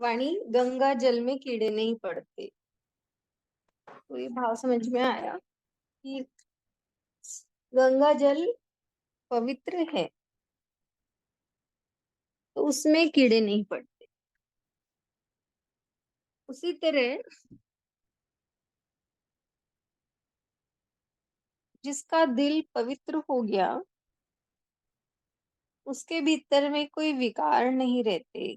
वाणी, गंगा जल में कीड़े नहीं पड़ते। तो ये भाव समझ में आया कि गंगा जल पवित्र है, तो उसमें कीड़े नहीं पड़ते। उसी तरह जिसका दिल पवित्र हो गया, उसके भीतर में कोई विकार नहीं रहते।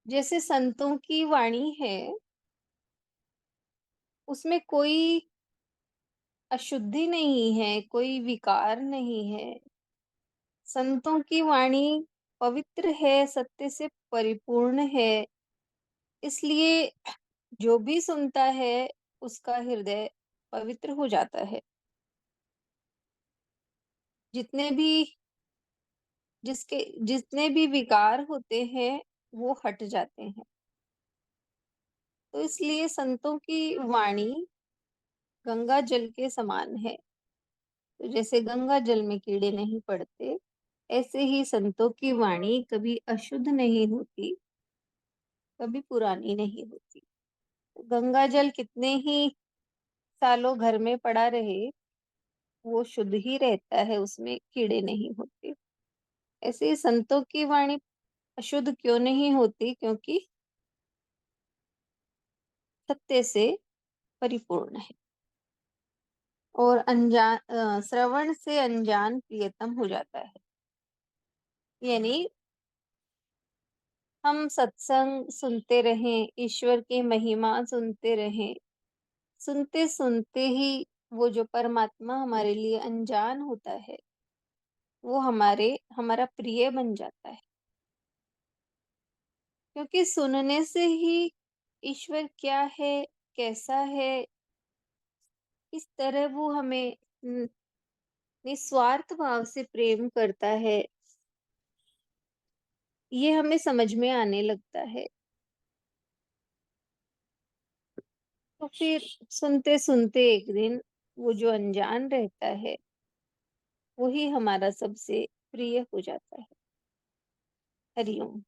जैसे संतों की वाणी है, उसमें कोई अशुद्धि नहीं है, कोई विकार नहीं है। संतों की वाणी पवित्र है, सत्य से परिपूर्ण है। इसलिए जो भी सुनता है, उसका हृदय पवित्र हो जाता है। जितने भी जिसके जितने भी विकार होते हैं, वो हट जाते हैं। तो इसलिए संतों की वाणी गंगा जल के समान है। तो जैसे गंगा जल में कीड़े नहीं पड़ते, ऐसे ही संतों की वाणी कभी अशुद्ध नहीं होती, कभी पुरानी नहीं होती। गंगा जल कितने ही सालों घर में पड़ा रहे, वो शुद्ध ही रहता है, उसमें कीड़े नहीं होते। ऐसे ही संतों की वाणी अशुद्ध क्यों नहीं होती? क्योंकि सत्य से परिपूर्ण है। और श्रवण से अनजान प्रियतम हो जाता है। यानी हम सत्संग सुनते रहें, ईश्वर की महिमा सुनते रहें, सुनते सुनते ही वो जो परमात्मा हमारे लिए अनजान होता है, वो हमारा प्रिय बन जाता है। क्योंकि सुनने से ही ईश्वर क्या है, कैसा है, इस तरह वो हमें निस्वार्थ भाव से प्रेम करता है, ये हमें समझ में आने लगता है। तो फिर सुनते सुनते एक दिन वो जो अनजान रहता है, वही हमारा सबसे प्रिय हो जाता है। हरिओम।